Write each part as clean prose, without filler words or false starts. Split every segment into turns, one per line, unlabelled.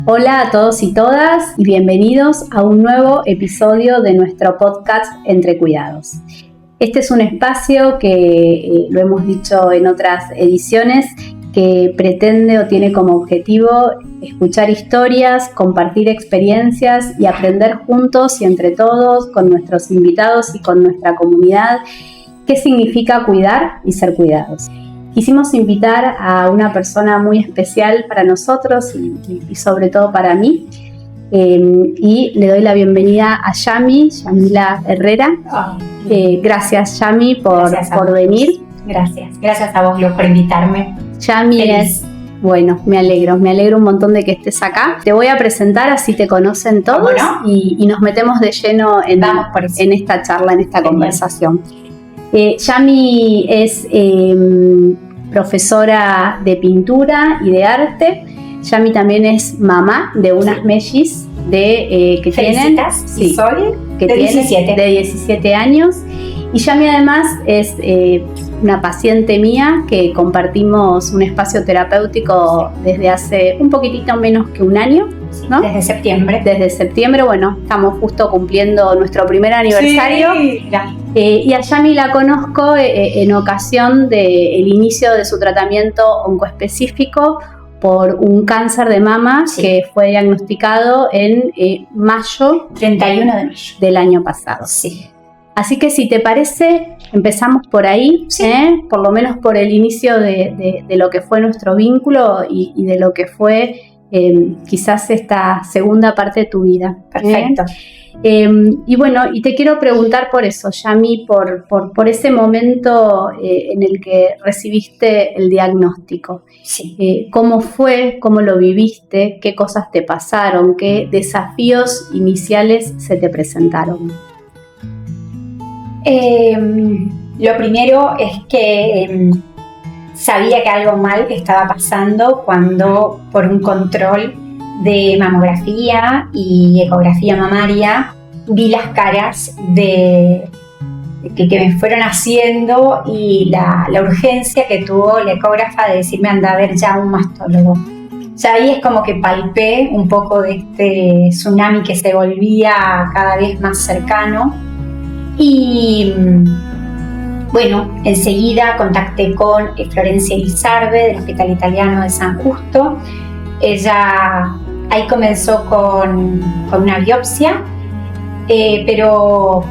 Hola a todos y todas y bienvenidos a un nuevo episodio de nuestro podcast Entre Cuidados. Este es un espacio que, lo hemos dicho en otras ediciones, que pretende o tiene como objetivo escuchar historias, compartir experiencias y aprender juntos y entre todos con nuestros invitados y con nuestra comunidad qué significa cuidar y ser cuidados. Quisimos invitar a una persona muy especial para nosotros y sobre todo para mí, y le doy la bienvenida a Yamila Herrera. Gracias, Yami, por venir.
Gracias a vos, Luz, por invitarme.
Yami es, bueno, me alegro un montón de que estés acá. Te voy a presentar, así te conocen todos. Y nos metemos de lleno en esta charla, en esta conversación. Yami es profesora de pintura y de arte. Yami también es mamá de unas mellizas que tienen de 17 años. Y Yami además es una paciente mía que compartimos un espacio terapéutico desde hace un poquitito menos que un año, ¿no?
Desde septiembre.
Desde septiembre, bueno, estamos justo cumpliendo nuestro primer aniversario.
Sí.
Y a Yami la conozco en ocasión del inicio de su tratamiento oncoespecífico por un cáncer de mama que fue diagnosticado en mayo
31 de mayo
del año pasado.
Sí.
Así que si te parece, empezamos por ahí, por lo menos por el inicio de lo que fue nuestro vínculo y de lo que fue quizás esta segunda parte de tu vida.
Perfecto.
Y bueno, y te quiero preguntar por eso, Yami, por ese momento en el que recibiste el diagnóstico.
Sí.
¿Cómo fue? ¿Cómo lo viviste? ¿Qué cosas te pasaron? ¿Qué desafíos iniciales se te presentaron?
Lo primero es que sabía que algo mal estaba pasando cuando, por un control de mamografía y ecografía mamaria, vi las caras que me fueron haciendo y la urgencia que tuvo la ecógrafa de decirme anda a ver ya un mastólogo. Ya ahí es como que palpé un poco de este tsunami que se volvía cada vez más cercano. Y bueno, enseguida contacté con Florencia Elizarbe del Hospital Italiano de San Justo. Ella ahí comenzó con una biopsia, pero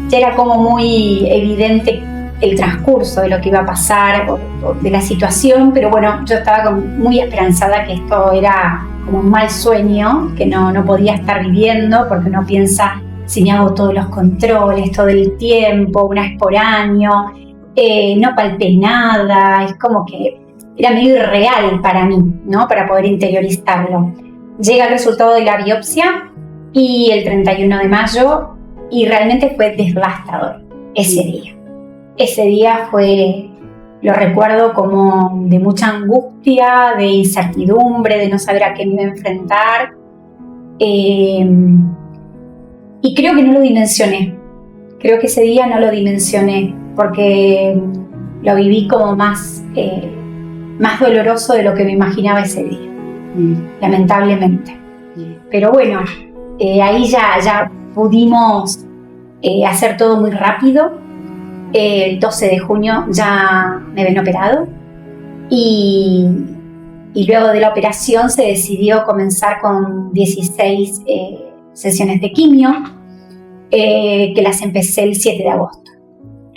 ya era como muy evidente el transcurso de lo que iba a pasar o de la situación, pero bueno, yo estaba muy esperanzada que esto era como un mal sueño, que no podía estar viviendo, porque uno piensa, si me hago todos los controles, todo el tiempo, una vez por año, no palpé nada, es como que era medio irreal para mí, ¿no? Para poder interiorizarlo. Llega el resultado de la biopsia y el 31 de mayo y realmente fue devastador ese día. Ese día lo recuerdo como de mucha angustia, de incertidumbre, de no saber a qué me iba a enfrentar. Y creo que no lo dimensioné. Creo que ese día no lo dimensioné porque lo viví como más doloroso de lo que me imaginaba ese día, lamentablemente. Pero bueno, ahí ya pudimos hacer todo muy rápido. El 12 de junio ya me habían operado y luego de la operación se decidió comenzar con 16 sesiones de quimio, que las empecé el 7 de agosto.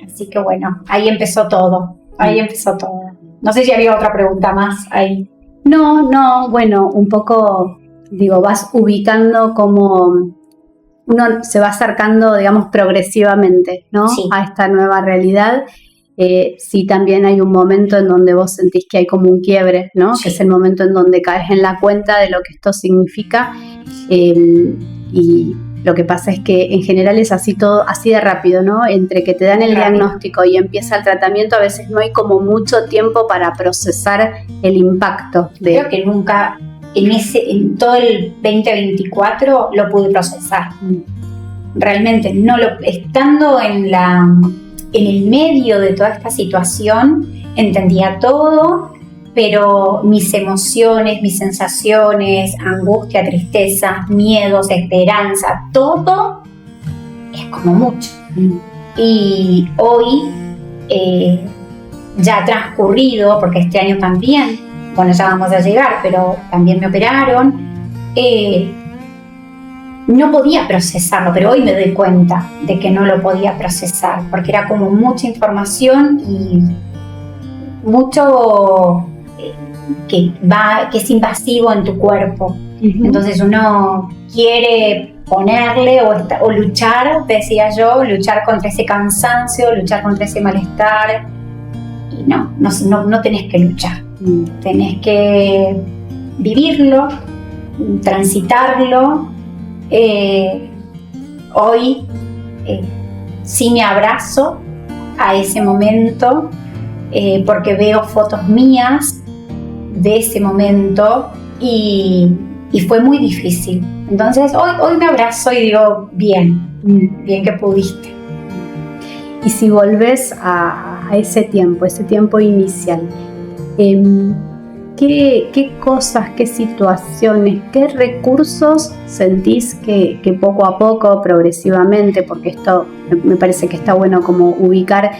Así que bueno, ahí empezó todo. No sé si había otra pregunta más ahí.
No, bueno, un poco, vas ubicando como uno se va acercando, digamos, progresivamente, ¿no?
Sí.
A esta nueva realidad. Sí, también hay un momento en donde vos sentís que hay como un quiebre, ¿no?
Sí.
Que es el momento en donde caes en la cuenta de lo que esto significa. Y lo que pasa es que en general es así todo, así de rápido, ¿no? Entre que te dan el diagnóstico y empieza el tratamiento, a veces no hay como mucho tiempo para procesar el impacto.
Creo que nunca en todo el 2024 lo pude procesar. Realmente, estando en el medio de toda esta situación, entendía todo, pero mis emociones, mis sensaciones, angustia, tristeza, miedos, esperanza, todo es como mucho. Y hoy, ya ha transcurrido, porque este año también, bueno, ya vamos a llegar, pero también me operaron, no podía procesarlo, pero hoy me doy cuenta de que no lo podía procesar, porque era como mucha información y mucho que es invasivo en tu cuerpo. Entonces uno quiere ponerle o luchar, decía yo, luchar contra ese cansancio, luchar contra ese malestar. Y no tenés que luchar. Tenés que vivirlo, transitarlo. Hoy sí me abrazo a ese momento, porque veo fotos mías de ese momento y fue muy difícil. Entonces hoy me abrazo y digo, bien que pudiste.
Y si volvés a ese tiempo inicial, ¿qué cosas, qué situaciones, qué recursos sentís que poco a poco, progresivamente, porque esto me parece que está bueno como ubicar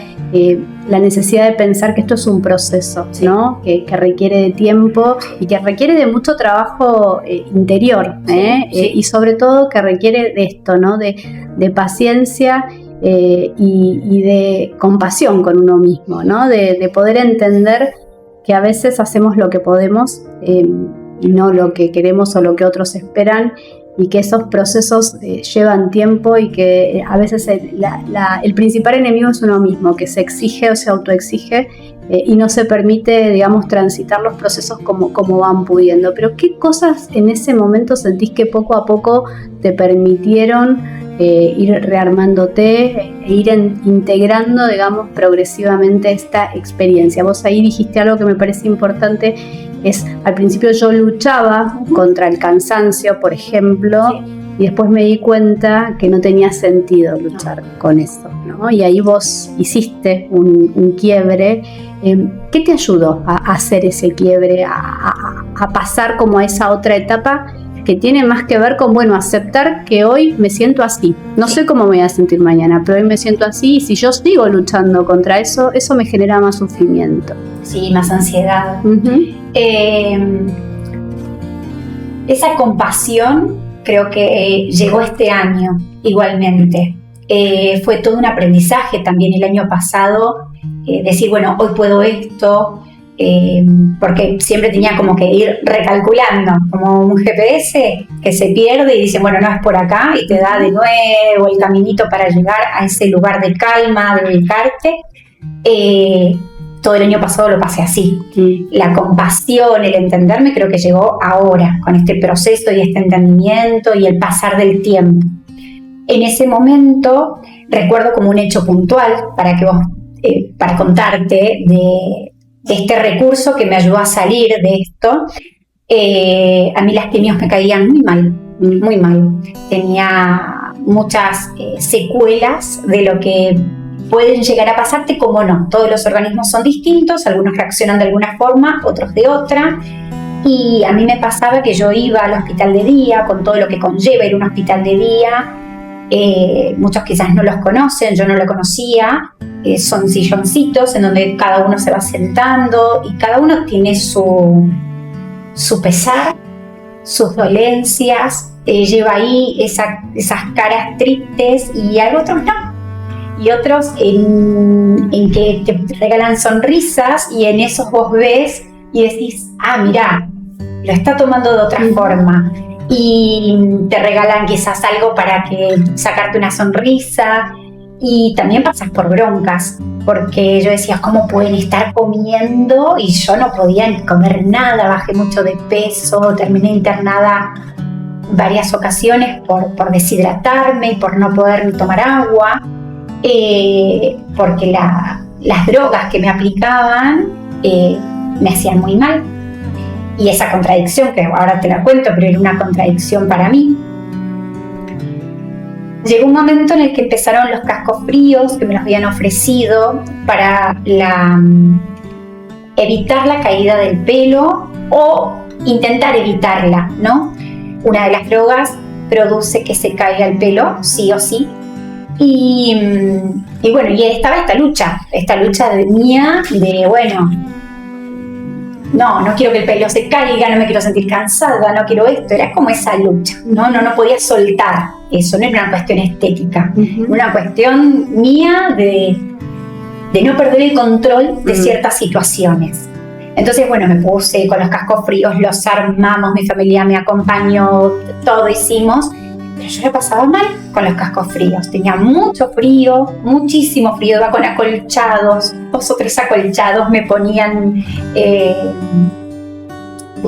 la necesidad de pensar que esto es un proceso, sí, ¿no? Que requiere de tiempo y que requiere de mucho trabajo interior, sí. Y sobre todo que requiere de esto, ¿no? De paciencia y de compasión con uno mismo, ¿no? De poder entender que a veces hacemos lo que podemos y no lo que queremos o lo que otros esperan, y que esos procesos llevan tiempo y que a veces el principal enemigo es uno mismo, que se exige o se autoexige y no se permite, digamos, transitar los procesos como van pudiendo. Pero ¿qué cosas en ese momento sentís que poco a poco te permitieron ir rearmándote e ir integrando, digamos, progresivamente esta experiencia? Vos ahí dijiste algo que me parece importante, al principio yo luchaba contra el cansancio, por ejemplo, sí, y después me di cuenta que no tenía sentido luchar con eso, ¿no? Y ahí vos hiciste un quiebre. ¿Qué te ayudó a hacer ese quiebre, a pasar como a esa otra etapa que tiene más que ver con, bueno, aceptar que hoy me siento así? No sé cómo me voy a sentir mañana, pero hoy me siento así, y si yo sigo luchando contra eso me genera más sufrimiento.
Sí, más ansiedad. Esa compasión creo que llegó este año igualmente. Fue todo un aprendizaje también el año pasado, decir, bueno, hoy puedo esto, porque siempre tenía como que ir recalculando, como un GPS que se pierde y dice, bueno, no es por acá, y te da de nuevo el caminito para llegar a ese lugar de calma, de ubicarte. Todo el año pasado lo pasé así. La compasión, el entenderme, creo que llegó ahora, con este proceso y este entendimiento y el pasar del tiempo. En ese momento recuerdo como un hecho puntual para contarte de este recurso que me ayudó a salir de esto. A mí las quimios me caían muy mal. Tenía muchas secuelas de lo que pueden llegar a pasarte, como no. Todos los organismos son distintos, algunos reaccionan de alguna forma, otros de otra. Y a mí me pasaba que yo iba al hospital de día, con todo lo que conlleva ir a un hospital de día. Muchos quizás no los conocen, yo no lo conocía. Son silloncitos en donde cada uno se va sentando y cada uno tiene su pesar, sus dolencias, lleva ahí esas caras tristes, y hay otros no. Y otros en que te regalan sonrisas, y en esos vos ves y decís, mirá, lo está tomando de otra forma. Y te regalan quizás algo para sacarte una sonrisa. Y también pasas por broncas, porque yo decía, ¿cómo pueden estar comiendo? Y yo no podía ni comer nada, bajé mucho de peso, terminé internada varias ocasiones por deshidratarme y por no poder tomar agua, porque las drogas que me aplicaban me hacían muy mal. Y esa contradicción, que ahora te la cuento, pero era una contradicción para mí. Llegó un momento en el que empezaron los cascos fríos que me los habían ofrecido para evitar la caída del pelo o intentar evitarla, ¿no? Una de las drogas produce que se caiga el pelo, sí o sí. Y bueno, y estaba esta lucha mía de, bueno, no quiero que el pelo se caiga, no me quiero sentir cansada, no quiero esto. Era como esa lucha, no podía soltar eso, no era una cuestión estética, una cuestión mía de no perder el control de ciertas situaciones. Entonces, bueno, me puse con los cascos fríos, los armamos, mi familia me acompañó, todo hicimos, pero yo la pasaba mal con los cascos fríos. Tenía mucho frío, muchísimo frío, iba con acolchados, 2 o 3 acolchados, me ponían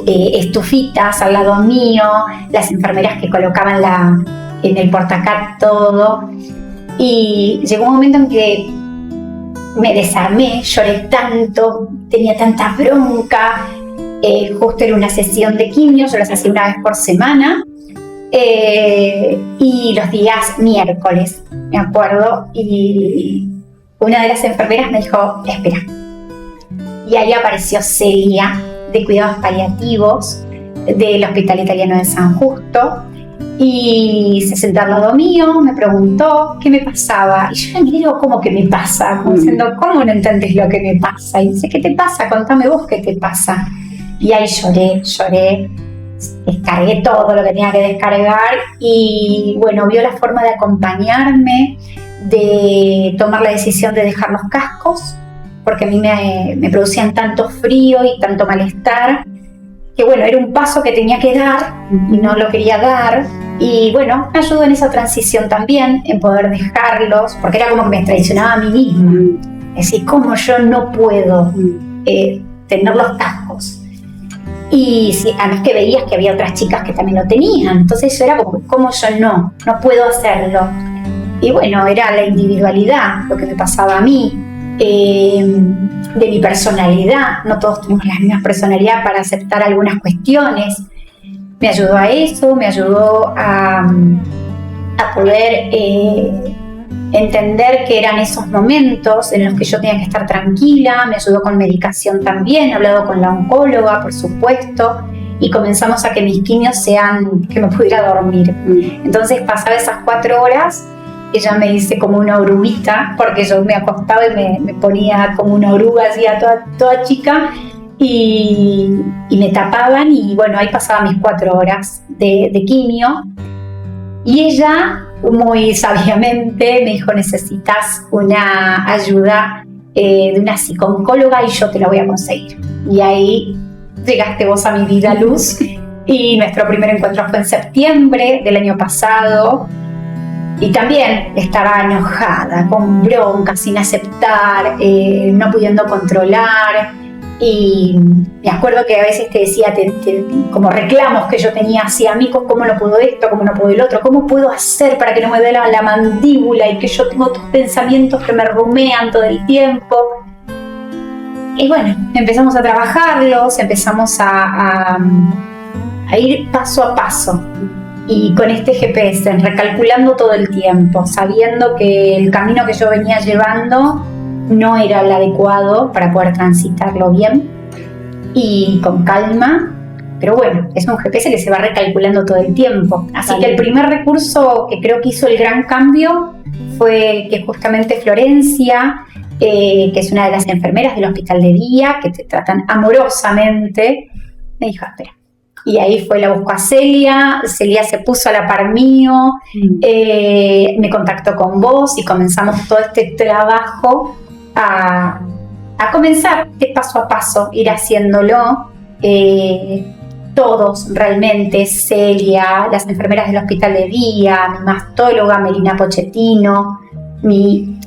estufitas al lado mío, las enfermeras que colocaban en el portacat todo. Y llegó un momento en que me desarmé, lloré tanto, tenía tanta bronca. Justo era una sesión de quimio, yo las hacía una vez por semana, y los días miércoles, me acuerdo, y una de las enfermeras me dijo, espera. Y ahí apareció Celia, de cuidados paliativos del Hospital Italiano de San Justo, y se sentó al lado mío, me preguntó qué me pasaba, y yo le miré, digo, ¿cómo que me pasa? Como diciendo, ¿cómo no entendés lo que me pasa? Y dice, ¿qué te pasa? Contame vos qué te pasa. Y ahí lloré, descargué todo lo que tenía que descargar, y bueno, vio la forma de acompañarme, de tomar la decisión de dejar los cascos, porque a mí me producían tanto frío y tanto malestar, que bueno, era un paso que tenía que dar y no lo quería dar. Y bueno, me ayudó en esa transición también, en poder dejarlos, porque era como que me traicionaba a mí misma. Es decir, ¿cómo yo no puedo tener los cascos? Y sí, además que veías que había otras chicas que también lo tenían, entonces eso era como, ¿cómo yo no puedo hacerlo? Y bueno, era la individualidad, lo que me pasaba a mí, de mi personalidad. No todos tenemos la misma personalidad para aceptar algunas cuestiones. Me ayudó a eso, me ayudó a poder entender que eran esos momentos en los que yo tenía que estar tranquila. Me ayudó con medicación también, he hablado con la oncóloga, por supuesto, y comenzamos a que mis quimios sean que me pudiera dormir. Entonces pasaba esas 4 horas, ella me dice como una oruguita, porque yo me acostaba y me ponía como una oruga, así toda chica, y me tapaban, y bueno, ahí pasaba mis 4 horas de quimio. Y ella, muy sabiamente, me dijo, necesitas una ayuda de una psicooncóloga y yo te la voy a conseguir. Y ahí llegaste vos a mi vida, Luz, y nuestro primer encuentro fue en septiembre del año pasado. Y también estaba enojada, con bronca, sin aceptar, no pudiendo controlar. Y me acuerdo que a veces te decía como reclamos que yo tenía hacia mí, ¿cómo no puedo esto? ¿Cómo no puedo el otro? ¿Cómo puedo hacer para que no me duele la mandíbula? Y que yo tengo otros pensamientos que me rumean todo el tiempo. Y bueno, empezamos a trabajarlos, empezamos a ir paso a paso. Y con este GPS, recalculando todo el tiempo, sabiendo que el camino que yo venía llevando no era el adecuado para poder transitarlo bien y con calma. Pero bueno, es un GPS que se va recalculando todo el tiempo. Así que el primer recurso que creo que hizo el gran cambio fue que justamente Florencia, que es una de las enfermeras del hospital de día, que te tratan amorosamente, me dijo, espera. Y ahí fue, la buscó a Celia se puso a la par mío, me contactó con vos y comenzamos todo este trabajo a comenzar paso a paso, ir haciéndolo. Todos realmente, Celia, las enfermeras del hospital de día, mi mastóloga Melina Pochettino, mi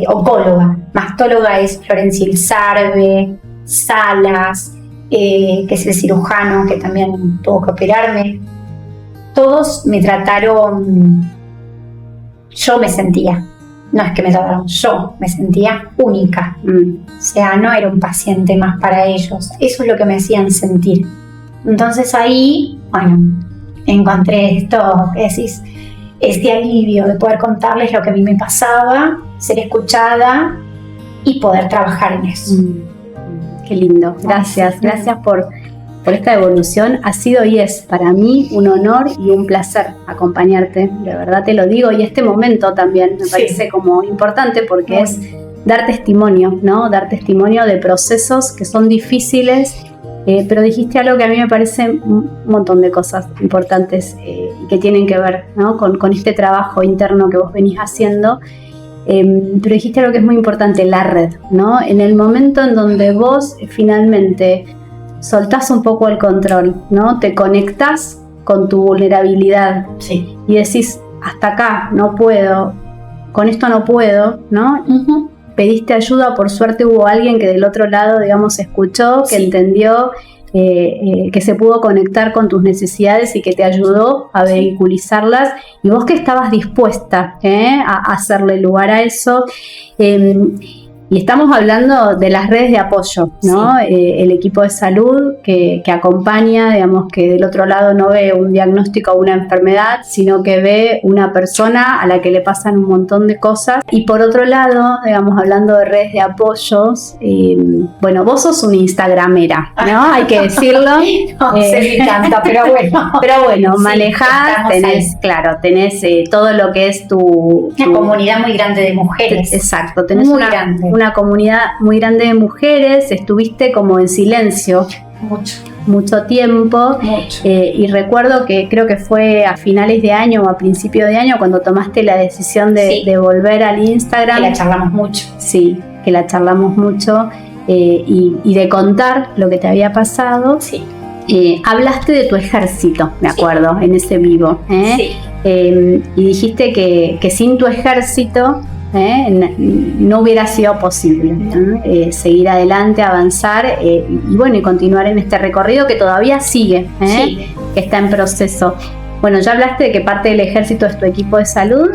oncóloga, mastóloga es Florencia Ilzarbe, Salas, que es el cirujano que también tuvo que operarme. Todos me trataron, yo me sentía, no es que me trataron, yo me sentía única. O sea, no era un paciente más para ellos, eso es lo que me hacían sentir. Entonces ahí, bueno, encontré esto, que decís, este alivio de poder contarles lo que a mí me pasaba, ser escuchada y poder trabajar en eso.
Qué lindo, gracias por esta evolución. Ha sido y es para mí un honor y un placer acompañarte, de verdad te lo digo, y este momento también me parece como importante porque es dar testimonio, ¿no? Dar testimonio de procesos que son difíciles, pero dijiste algo que a mí me parece un montón de cosas importantes y que tienen que ver, ¿no? con este trabajo interno que vos venís haciendo. Pero dijiste algo que es muy importante, la red, ¿no? En el momento en donde vos finalmente soltás un poco el control, ¿no? Te conectás con tu vulnerabilidad y decís, hasta acá, no puedo, con esto no puedo, ¿no? Pediste ayuda, por suerte hubo alguien que del otro lado, digamos, escuchó, que entendió, que se pudo conectar con tus necesidades y que te ayudó a vehiculizarlas, y vos que estabas dispuesta a hacerle lugar a eso. Y estamos hablando de las redes de apoyo, ¿no? El equipo de salud que acompaña, digamos, que del otro lado no ve un diagnóstico o una enfermedad, sino que ve una persona a la que le pasan un montón de cosas. Y por otro lado, digamos, hablando de redes de apoyos, bueno, vos sos una instagramera, ¿no? Hay que decirlo.
No sé si tanto, pero bueno.
Pero bueno, manejás, tenés todo lo que es
una comunidad muy grande de mujeres.
Exacto, tenés una comunidad muy grande de mujeres, estuviste como en silencio mucho tiempo. Y recuerdo que creo que fue a finales de año o a principio de año cuando tomaste la decisión de volver al Instagram.
Que la charlamos mucho.
Sí, que la charlamos mucho y de contar lo que te había pasado.
Sí.
Hablaste de tu ejército, me acuerdo, en ese vivo. Y dijiste que sin tu ejército no hubiera sido posible seguir adelante, avanzar y bueno, y continuar en este recorrido que todavía sigue, que está en proceso. Bueno, ya hablaste de que parte del ejército es tu equipo de salud.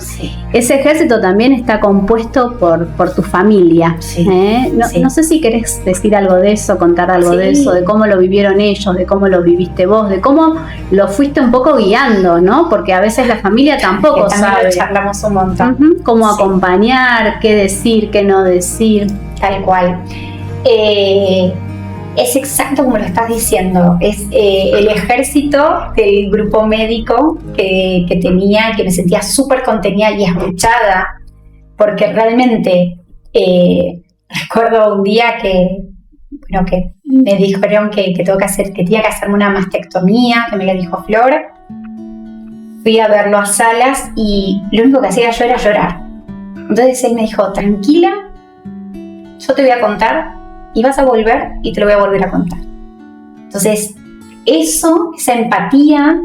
Ese ejército también está compuesto por tu familia. No sé si querés decir algo de eso, contar algo de eso, de cómo lo vivieron ellos, de cómo lo viviste vos, de cómo lo fuiste un poco guiando, ¿no? Porque a veces la familia tampoco sabe.
Lo charlamos un montón.
Cómo acompañar, qué decir, qué no decir.
Tal cual. Es exacto como lo estás diciendo, es el ejército del grupo médico que tenía, que me sentía súper contenida y escuchada, porque realmente recuerdo un día que me dijeron que tenía que hacerme una mastectomía, que me lo dijo Flor. Fui a verlo a Salas y lo único que hacía yo era llorar. Entonces él me dijo, tranquila, yo te voy a contar y vas a volver y te lo voy a volver a contar. Entonces, esa empatía,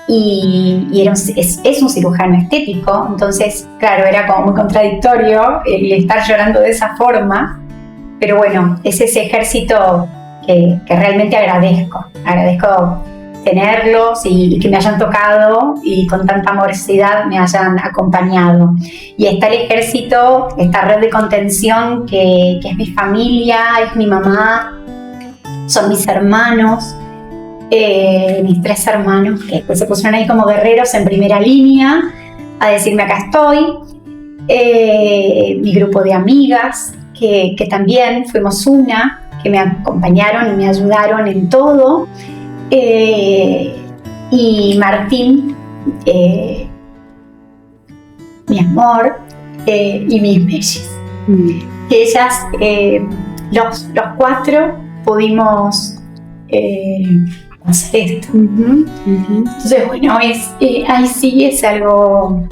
y es un cirujano estético, entonces, claro, era como muy contradictorio el estar llorando de esa forma, pero bueno, es ese ejército que realmente agradezco tenerlos y que me hayan tocado y con tanta amorosidad me hayan acompañado. Y está el ejército, esta red de contención que es mi familia, es mi mamá, son mis hermanos, mis 3 hermanos que pues se pusieron ahí como guerreros en primera línea a decirme acá estoy, mi grupo de amigas que también fuimos que me acompañaron y me ayudaron en todo. Y Martín, mi amor, y mis mellis. Que ellas, los 4, pudimos hacer esto. Entonces, bueno, ahí sí es algo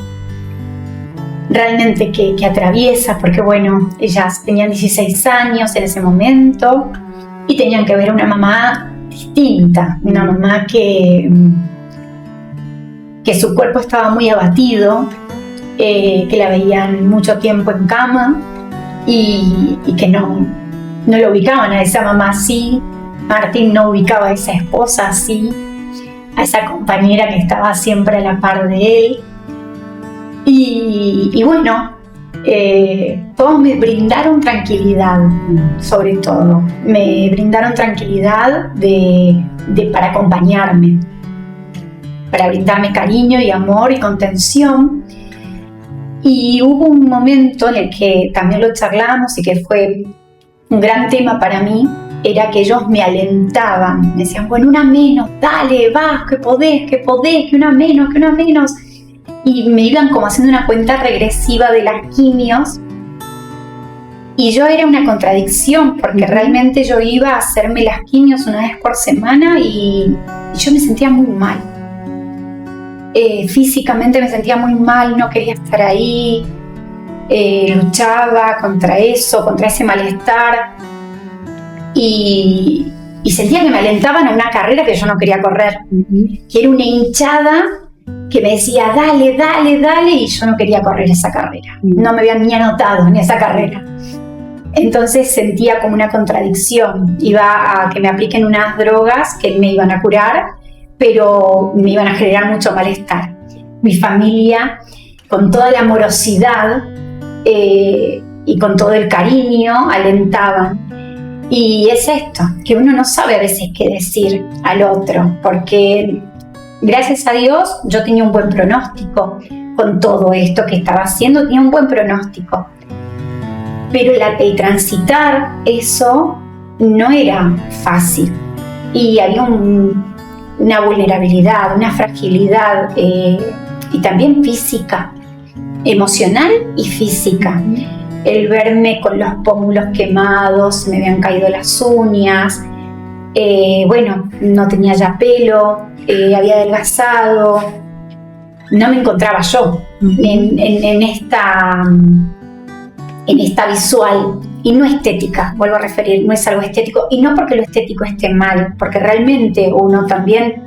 realmente que atraviesa, porque bueno, ellas tenían 16 años en ese momento y tenían que ver a una mamá distinta, una mamá que su cuerpo estaba muy abatido, que la veían mucho tiempo en cama y que no lo ubicaban a esa mamá así. Martín no ubicaba a esa esposa así, a esa compañera que estaba siempre a la par de él. Y bueno, todos me brindaron tranquilidad, sobre todo. Me brindaron tranquilidad para acompañarme, para brindarme cariño y amor y contención. Y hubo un momento en el que también lo charlamos y que fue un gran tema para mí, era que ellos me alentaban, me decían, bueno, una menos, dale, vas, que podés, que una menos. Y me iban como haciendo una cuenta regresiva de las quimios. Y yo era una contradicción, porque realmente yo iba a hacerme las quimios una vez por semana y yo me sentía muy mal. Físicamente me sentía muy mal, no quería estar ahí, luchaba contra eso, contra ese malestar. Y sentía que me alentaban a una carrera que yo no quería correr, que era una hinchada que me decía, dale, y yo no quería correr esa carrera. No me habían ni anotado en esa carrera. Entonces sentía como una contradicción. Iba a que me apliquen unas drogas que me iban a curar, pero me iban a generar mucho malestar. Mi familia, con toda la amorosidad y con todo el cariño, alentaban. Y es esto, que uno no sabe a veces qué decir al otro, porque gracias a Dios yo tenía un buen pronóstico con todo esto que estaba haciendo, tenía un buen pronóstico. Pero el transitar eso no era fácil y había una vulnerabilidad, una fragilidad y también física, emocional y física. El verme con los pómulos quemados, me habían caído las uñas, no tenía ya pelo, había adelgazado, no me encontraba yo en esta visual y no estética, vuelvo a referir, no es algo estético, y no porque lo estético esté mal, porque realmente uno también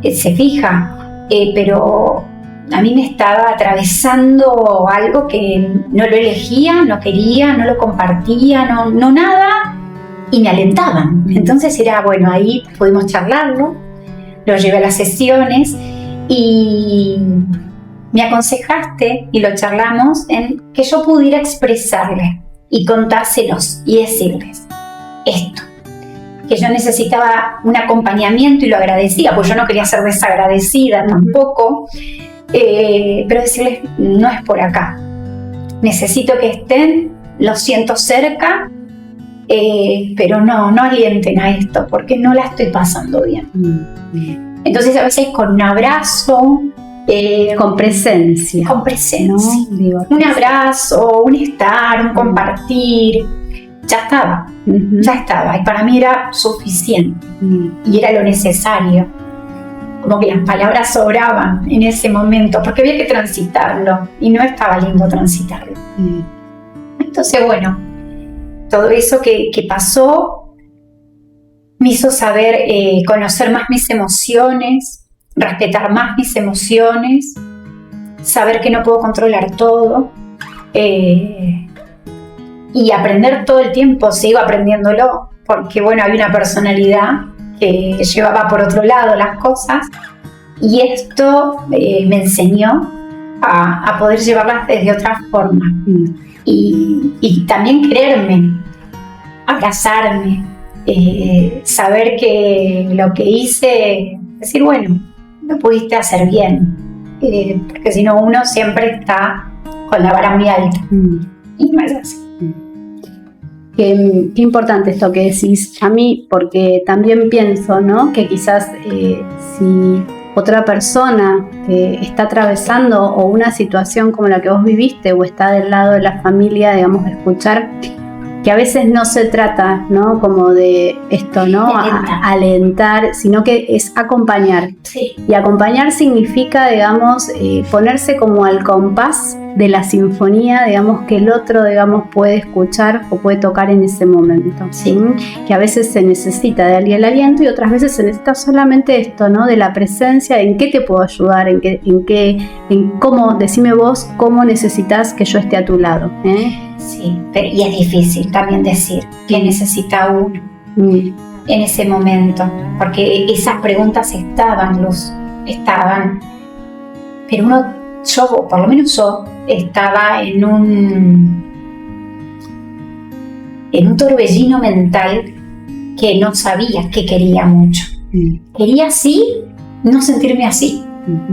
se fija, pero a mí me estaba atravesando algo que no lo elegía, no quería, no lo compartía, no nada, y me alentaban. Entonces era, bueno, ahí pudimos charlarlo, lo llevé a las sesiones y me aconsejaste y lo charlamos en que yo pudiera expresarle y contárselos y decirles esto, que yo necesitaba un acompañamiento y lo agradecía, pues yo no quería ser desagradecida tampoco, pero decirles, no es por acá, necesito que estén, lo siento cerca, pero no alienten a esto porque no la estoy pasando bien. Entonces a veces con un abrazo,
con presencia,
¿no? Digo, un abrazo, un estar, un compartir, ya estaba, y para mí era suficiente y era lo necesario, como que las palabras sobraban en ese momento porque había que transitarlo y no estaba lindo transitarlo. Entonces bueno, todo eso que pasó me hizo saber conocer más mis emociones, respetar más mis emociones, saber que no puedo controlar todo y aprender todo el tiempo, sigo aprendiéndolo, porque bueno, había una personalidad que llevaba por otro lado las cosas y esto me enseñó a poder llevarlas desde otra forma y también quererme, abrazarme, saber que lo que hice, decir bueno, lo pudiste hacer bien, porque si no uno siempre está con la vara muy alta y no es así.
Qué importante esto que decís a mí, porque también pienso, ¿no?, que quizás si otra persona que está atravesando o una situación como la que vos viviste o está del lado de la familia, digamos, escuchar que a veces no se trata, ¿no?, como de esto, ¿no?, alentar, sino que es acompañar.
Sí.
Y acompañar significa, digamos, ponerse como al compás de la sinfonía, digamos, que el otro, digamos, puede escuchar o puede tocar en ese momento. ¿Sí? Que a veces se necesita de alguien el aliento y otras veces se necesita solamente esto, ¿no?, de la presencia, en qué te puedo ayudar, en cómo, decime vos cómo necesitas que yo esté a tu lado.
Sí, y es difícil también decir qué necesita uno en ese momento, porque esas preguntas estaban, pero yo, por lo menos yo, estaba en un torbellino mental que no sabía que quería mucho. Quería sí, no sentirme así,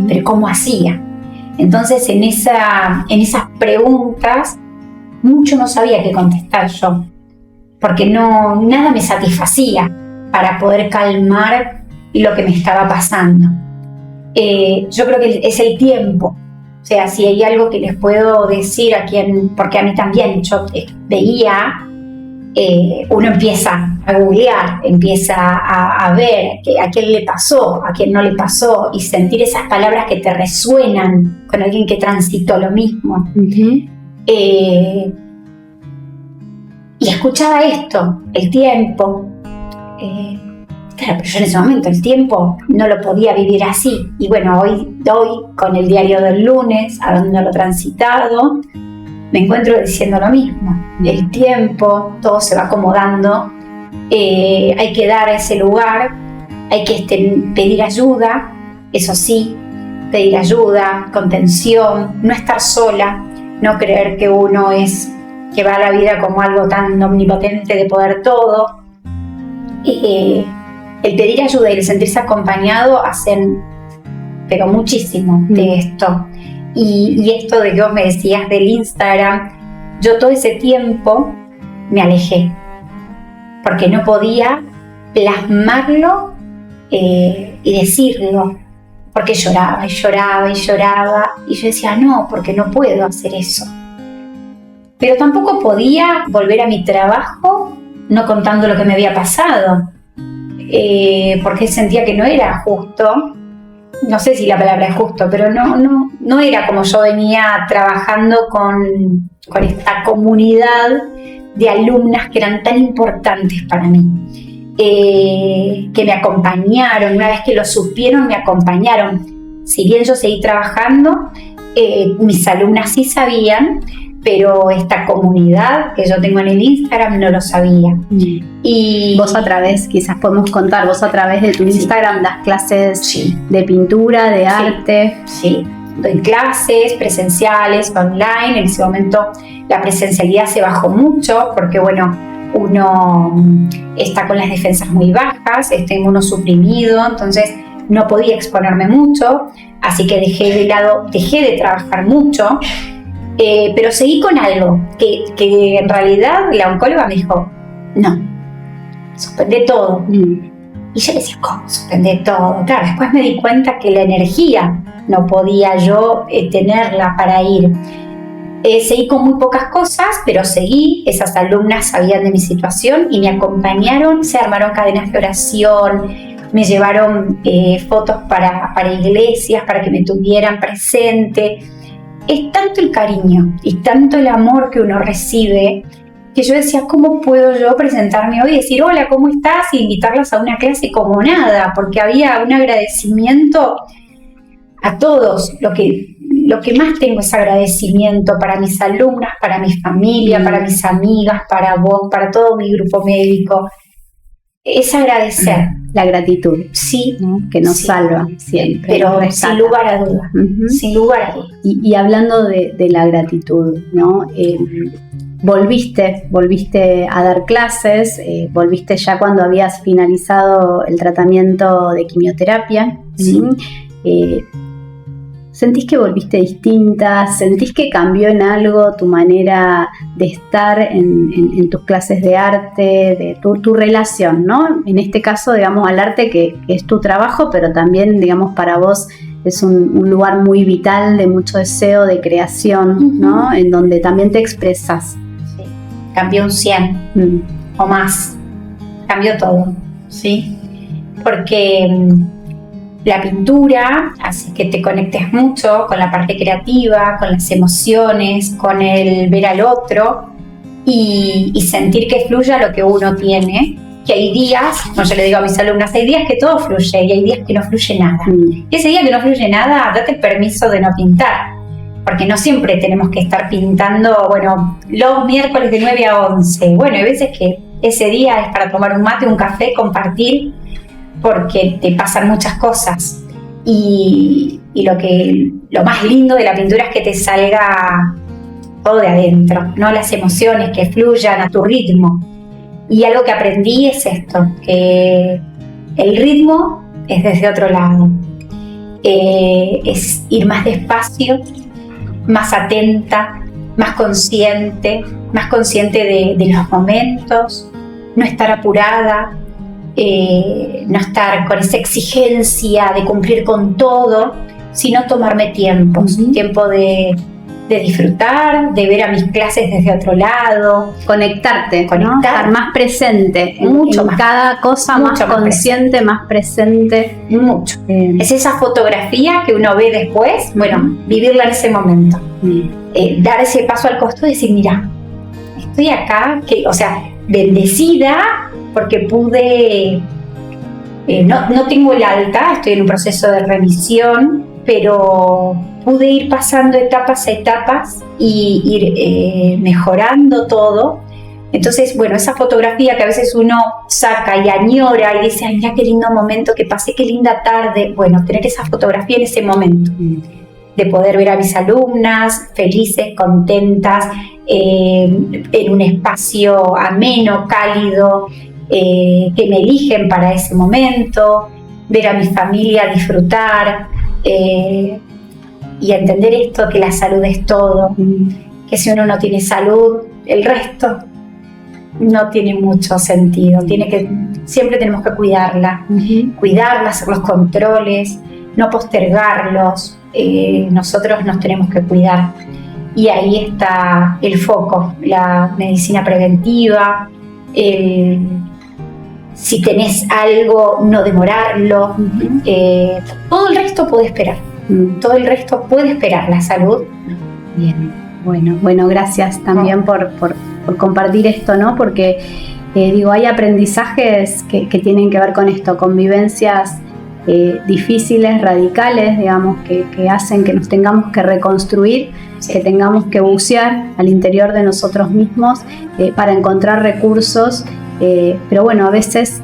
pero ¿cómo hacía? Entonces en esas preguntas mucho no sabía qué contestar yo, porque nada me satisfacía para poder calmar lo que me estaba pasando. Yo creo que es el tiempo. O sea, si hay algo que les puedo decir porque a mí también yo veía, uno empieza a googlear, empieza a ver a quién le pasó, a quién no le pasó, y sentir esas palabras que te resuenan con alguien que transitó lo mismo. Uh-huh. Y escuchaba esto, el tiempo. Claro, pero yo en ese momento el tiempo no lo podía vivir así. Y bueno, hoy con el diario del lunes, habiéndolo transitado, me encuentro diciendo lo mismo. El tiempo, todo se va acomodando. Hay que dar a ese lugar, hay que pedir ayuda, eso sí, pedir ayuda, contención, no estar sola, no creer que uno que va a la vida como algo tan omnipotente de poder todo. El pedir ayuda y el sentirse acompañado hacen, pero muchísimo de esto. Y esto de que vos me decías del Instagram, yo todo ese tiempo me alejé, porque no podía plasmarlo y decirlo, porque lloraba y lloraba y lloraba, y yo decía, no, porque no puedo hacer eso. Pero tampoco podía volver a mi trabajo no contando lo que me había pasado, porque sentía que no era justo. No sé si la palabra es justo, pero no era como yo venía trabajando con esta comunidad de alumnas que eran tan importantes para mí, que me acompañaron. Una vez que lo supieron, me acompañaron. Si bien yo seguí trabajando, mis alumnas sí sabían, pero esta comunidad que yo tengo en el Instagram no lo sabía. Y
vos quizás podemos contar, vos a través de tu Instagram das clases de pintura, de arte.
Sí, doy clases presenciales, online. En ese momento la presencialidad se bajó mucho porque, bueno, uno está con las defensas muy bajas, está inmunosuprimido, entonces no podía exponerme mucho, así que dejé de trabajar mucho. Pero seguí con algo que en realidad la oncóloga me dijo, no, suspendé todo. Y yo le decía, ¿cómo suspendé todo? Claro, después me di cuenta que la energía no podía yo tenerla para ir. Seguí con muy pocas cosas, pero seguí. Esas alumnas sabían de mi situación y me acompañaron, se armaron cadenas de oración, me llevaron fotos para iglesias, para que me tuvieran presente. Es tanto el cariño y tanto el amor que uno recibe que yo decía, ¿cómo puedo yo presentarme hoy y decir hola, ¿cómo estás? Y invitarlas a una clase como nada, porque había un agradecimiento a todos. Lo que más tengo es agradecimiento para mis alumnas, para mi familia, para mis amigas, para vos, para todo mi grupo médico. Es agradecer.
La gratitud,
sí,
¿no? Que nos salva siempre.
Pero sin lugar a duda, sin lugar a duda.
Y hablando de la gratitud, ¿no? Volviste a dar clases, volviste ya cuando habías finalizado el tratamiento de quimioterapia.
Sí.
¿Sentís que volviste distinta? ¿Sentís que cambió en algo tu manera de estar en tus clases de arte, de tu relación, ¿no? En este caso, digamos, al arte que es tu trabajo, pero también, digamos, para vos es un lugar muy vital de mucho deseo, de creación, ¿no? En donde también te expresas.
Sí, cambió un 100 o más, cambió todo, ¿sí? Porque la pintura hace que te conectes mucho con la parte creativa, con las emociones, con el ver al otro y sentir que fluya lo que uno tiene. Que hay días, como yo le digo a mis alumnas, hay días que todo fluye y hay días que no fluye nada. Y ese día que no fluye nada, date el permiso de no pintar, porque no siempre tenemos que estar pintando, bueno, los miércoles de 9 a 11. Bueno, hay veces que ese día es para tomar un mate, un café, compartir, porque te pasan muchas cosas y lo más lindo de la pintura es que te salga todo de adentro, ¿no? Las emociones que fluyan a tu ritmo. Y algo que aprendí es esto, que el ritmo es desde otro lado, es ir más despacio, más atenta, más consciente de los momentos, no estar apurada, no estar con esa exigencia de cumplir con todo, sino tomarme tiempos, tiempo de disfrutar, de ver a mis clases desde otro lado,
conectarte, ¿no? Estar más presente,
mucho
en
más,
cada cosa, más consciente, más presente.
Mucho. Es esa fotografía que uno ve después, bueno, vivirla en ese momento. Dar ese paso al costado y decir, mira, estoy acá, bendecida porque pude, no tengo el alta, estoy en un proceso de remisión, pero pude ir pasando etapas a etapas y ir mejorando todo. Entonces, bueno, esa fotografía que a veces uno saca y añora y dice, ay, mira qué lindo momento que pasé, qué linda tarde. Bueno, tener esa fotografía en ese momento, de poder ver a mis alumnas felices, contentas, en un espacio ameno, cálido, que me eligen para ese momento, ver a mi familia disfrutar, y entender esto, que la salud es todo, que si uno no tiene salud, el resto no tiene mucho sentido. Siempre tenemos que cuidarla, hacer los controles, no postergarlos. Nosotros nos tenemos que cuidar, y ahí está el foco, la medicina preventiva, si tenés algo, no demorarlo. Todo el resto puede esperar. Todo el resto puede esperar, la salud.
Bien, bueno, gracias también por compartir esto, ¿no? Porque hay aprendizajes que tienen que ver con esto, con vivencias difíciles, radicales, digamos, que hacen que nos tengamos que reconstruir, que tengamos que bucear al interior de nosotros mismos para encontrar recursos, pero bueno, a veces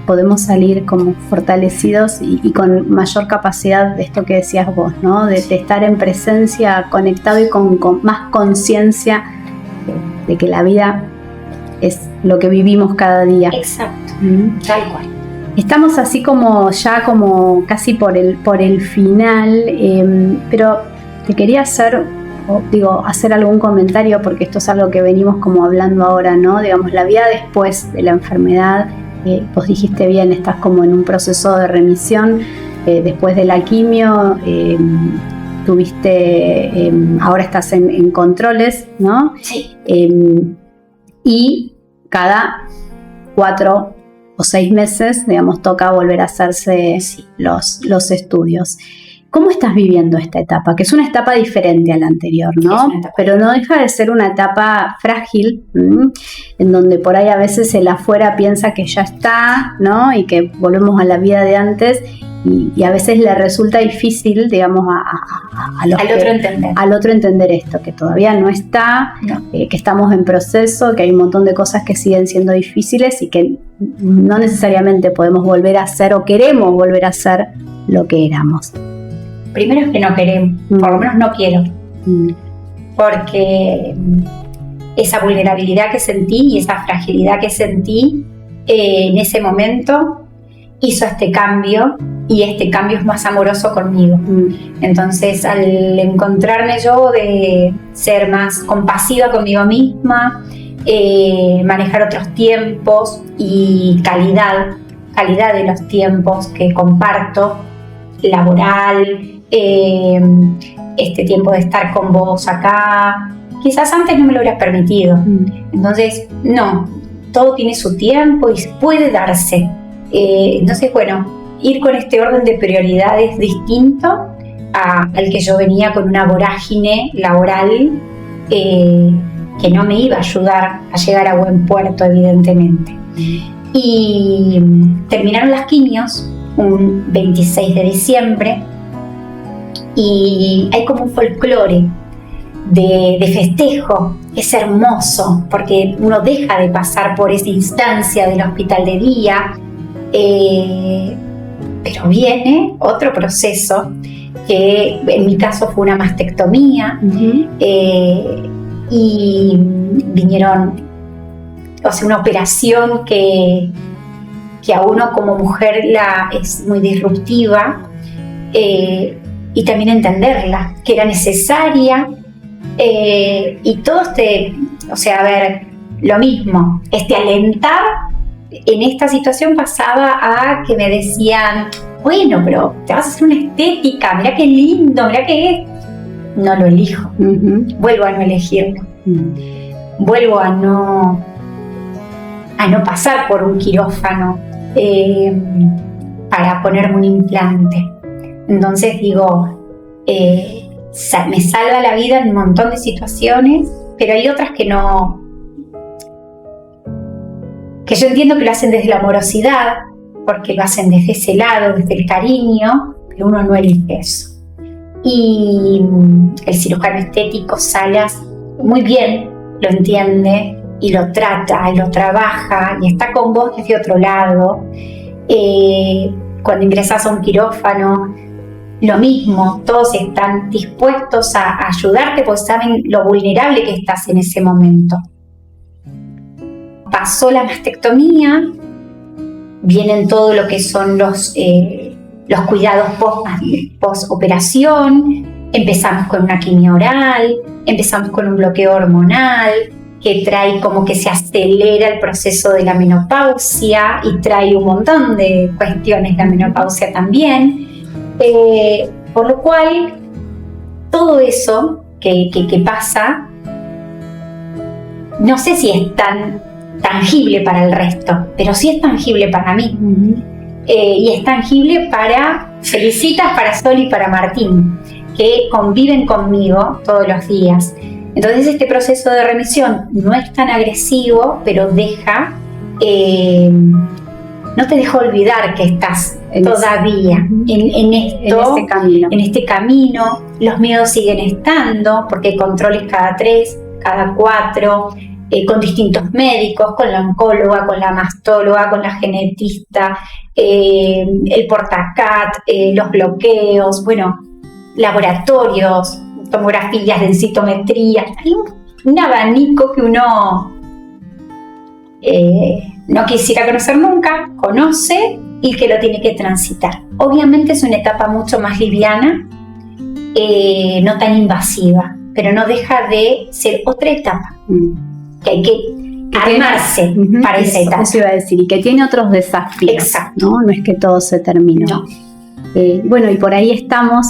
podemos salir como fortalecidos y con mayor capacidad de esto que decías vos, ¿no? De estar en presencia, conectado y con más conciencia de que la vida es lo que vivimos cada día.
Exacto, tal cual.
Estamos así como casi por el final, pero te quería hacer algún comentario, porque esto es algo que venimos como hablando ahora, ¿no? Digamos, la vida después de la enfermedad. Vos dijiste bien, estás como en un proceso de remisión después de la quimio, ahora estás en controles, ¿no?
Sí.
Y cada 4 o 6 meses, digamos, toca volver a hacerse los estudios. ¿Cómo estás viviendo esta etapa? Que es una etapa diferente a la anterior, ¿no? Pero no deja de ser una etapa frágil, en donde por ahí a veces el afuera piensa que ya está, ¿no? Y que volvemos a la vida de antes, y a veces le resulta difícil, digamos, al otro entender esto, que todavía no está, que estamos en proceso, que hay un montón de cosas que siguen siendo difíciles y que no necesariamente podemos volver a ser o queremos volver a ser lo que éramos.
Primero es que no queremos, por lo menos no quiero, porque esa vulnerabilidad que sentí y esa fragilidad que sentí en ese momento hizo este cambio, y este cambio es más amoroso conmigo. Entonces, al encontrarme yo de ser más compasiva conmigo misma, manejar otros tiempos y calidad de los tiempos que comparto, laboral, este tiempo de estar con vos acá, quizás antes no me lo hubieras permitido. Entonces, no, todo tiene su tiempo y puede darse. Entonces, bueno, ir con este orden de prioridades distinto al que yo venía, con una vorágine laboral que no me iba a ayudar a llegar a buen puerto, evidentemente. Y terminaron las quimios un 26 de diciembre, y hay como un folclore de festejo. Es hermoso porque uno deja de pasar por esa instancia del hospital de día, pero viene otro proceso, que en mi caso fue una mastectomía, y vinieron, una operación que a uno como mujer es muy disruptiva, y también entenderla, que era necesaria, y todo lo mismo, alentar en esta situación pasaba a que me decían, bueno, pero te vas a hacer una estética, mirá qué lindo, mirá qué es. No lo elijo, vuelvo a no elegirlo, vuelvo a no pasar por un quirófano para ponerme un implante. Entonces digo, me salva la vida en un montón de situaciones, pero hay otras que no, que yo entiendo que lo hacen desde la amorosidad, porque lo hacen desde ese lado, desde el cariño, pero uno no elige eso. Y el cirujano estético Salas muy bien lo entiende y lo trata y lo trabaja y está con vos desde otro lado. Cuando ingresas a un quirófano, lo mismo, todos están dispuestos a ayudarte porque saben lo vulnerable que estás en ese momento. Pasó la mastectomía, vienen todo lo que son los cuidados post-operación, empezamos con una quimio oral, empezamos con un bloqueo hormonal que trae como que se acelera el proceso de la menopausia y trae un montón de cuestiones la menopausia también. Por lo cual, todo eso que pasa, no sé si es tan tangible para el resto, pero sí es tangible para mí. Y es tangible para Felicitas, para Sol y para Martín, que conviven conmigo todos los días. Entonces este proceso de remisión no es tan agresivo, pero deja... no te deja olvidar que estás todavía en este camino. Los miedos siguen estando porque hay controles cada 3, cada 4, con distintos médicos, con la oncóloga, con la mastóloga, con la genetista, el portacat, los bloqueos, bueno, laboratorios, tomografías, densitometría. Hay un abanico que uno no quisiera conocer nunca, conoce y que lo tiene que transitar. Obviamente es una etapa mucho más liviana, no tan invasiva, pero no deja de ser otra etapa, que hay que armarse para esa etapa.
Eso iba a decir, y que tiene otros desafíos.
Exacto.
No es que todo se terminó.
No.
Bueno, y por ahí estamos,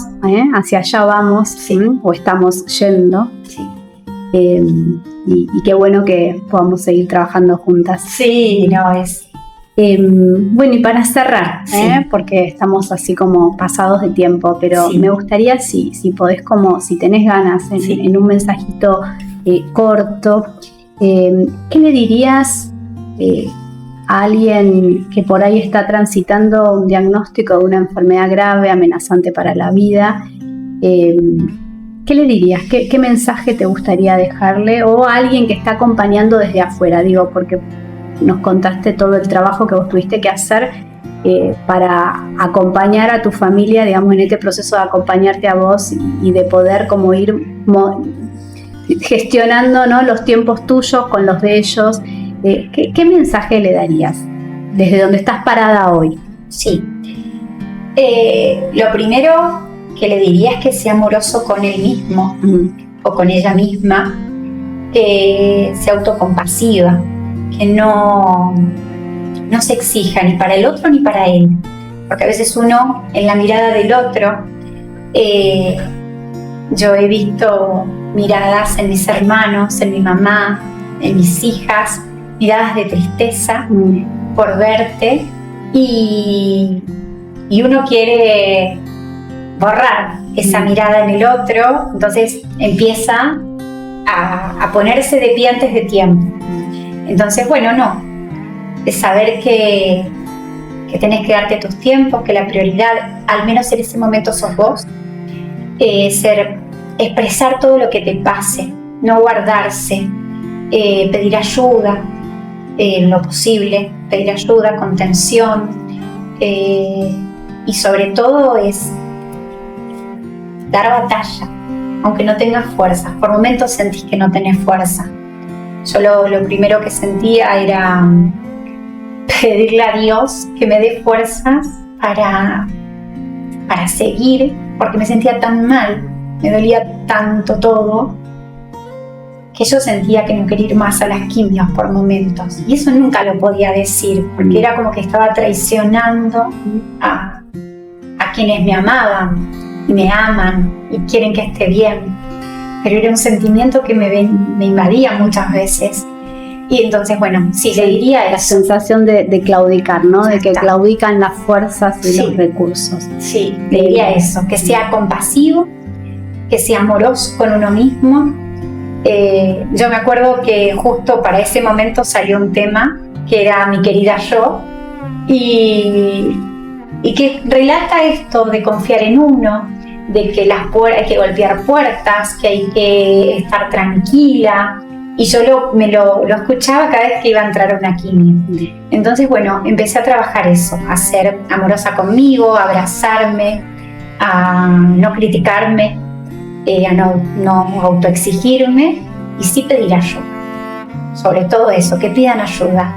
hacia allá vamos,
sí.
O estamos yendo.
Sí.
Y qué bueno que podamos seguir trabajando juntas.
Sí, no es.
Bueno, y para cerrar,
Sí.
porque estamos así como pasados de tiempo, pero
Sí.
me gustaría si podés, como si tenés ganas, en un mensajito corto, ¿qué le dirías a alguien que por ahí está transitando un diagnóstico de una enfermedad grave, amenazante para la vida? ¿Qué le dirías? ¿Qué mensaje te gustaría dejarle? O a alguien que está acompañando desde afuera, digo, porque nos contaste todo el trabajo que vos tuviste que hacer para acompañar a tu familia, digamos, en este proceso de acompañarte a vos y de poder como ir gestionando, ¿no?, los tiempos tuyos con los de ellos. ¿Qué mensaje le darías desde donde estás parada hoy?
Sí. Lo primero que le diría es que sea amoroso con él mismo o con ella misma, que sea autocompasiva, que no se exija ni para el otro ni para él, porque a veces uno en la mirada del otro, yo he visto miradas en mis hermanos, en mi mamá, en mis hijas, miradas de tristeza por verte, y uno quiere borrar esa mirada en el otro, entonces empieza a ponerse de pie antes de tiempo. Entonces, bueno, no, de saber que tenés que darte tus tiempos, que la prioridad, al menos en ese momento, sos vos, expresar todo lo que te pase, no guardarse, pedir ayuda en lo posible, pedir ayuda, contención, y sobre todo es dar batalla, aunque no tengas fuerza. Por momentos sentís que no tenés fuerza. Yo lo primero que sentía era pedirle a Dios que me dé fuerzas para seguir, porque me sentía tan mal, me dolía tanto todo, que yo sentía que no quería ir más a las quimios por momentos. Y eso nunca lo podía decir, porque era como que estaba traicionando a quienes me amaban y me aman y quieren que esté bien. Pero era un sentimiento que me invadía muchas veces. Y entonces, bueno, sí, le diría
la
eso.
sensación de claudicar, ¿no? De que claudican las fuerzas y los recursos.
Sí, le diría eso, que sea compasivo, que sea amoroso con uno mismo. Yo me acuerdo que justo para ese momento salió un tema que era Mi querida yo, y que relata esto de confiar en uno, de que hay que golpear puertas, que hay que estar tranquila. Y yo me lo escuchaba cada vez que iba a entrar a una quimio. Entonces, bueno, empecé a trabajar eso, a ser amorosa conmigo, a abrazarme, a no criticarme, a no autoexigirme y sí pedir ayuda. Sobre todo eso, que pidan ayuda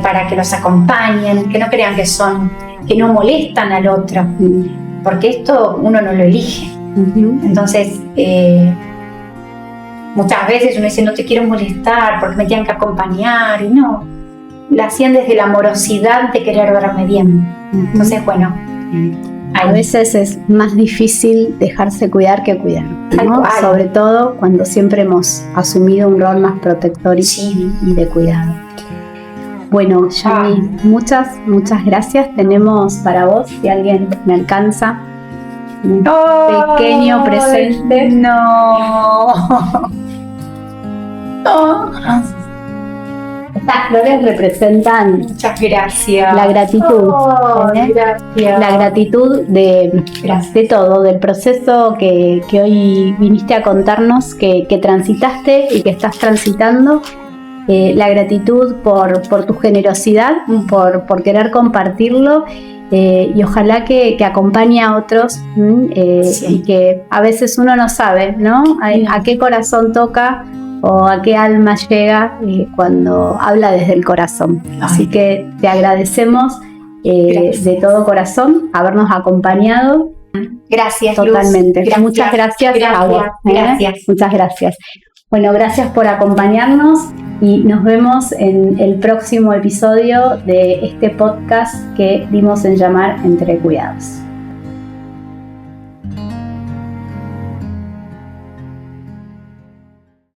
para que los acompañen, que no crean que no molestan al otro, porque esto uno no lo elige. Entonces, muchas veces uno dice, no te quiero molestar porque me tienen que acompañar, y no, lo hacían desde la amorosidad de querer verme bien. Entonces, bueno,
a veces es más difícil dejarse cuidar que cuidar, ¿no? Sobre todo cuando siempre hemos asumido un rol más protector y de cuidado. Bueno, Yami, muchas gracias. Tenemos para vos, si alguien me alcanza, un pequeño presente. Estas flores representan,
muchas gracias,
la gratitud,
gracias.
La gratitud de todo, del proceso que hoy viniste a contarnos, que transitaste y que estás transitando. La gratitud por tu generosidad, por querer compartirlo, y ojalá que acompañe a otros, y que a veces uno no sabe, ¿no? A qué corazón toca o a qué alma llega cuando habla desde el corazón. Así que te agradecemos de todo corazón habernos acompañado.
Gracias,
totalmente.
Luz.
Muchas gracias a vos.
Gracias.
Muchas gracias. Bueno, gracias por acompañarnos y nos vemos en el próximo episodio de este podcast que dimos en llamar Entre Cuidados.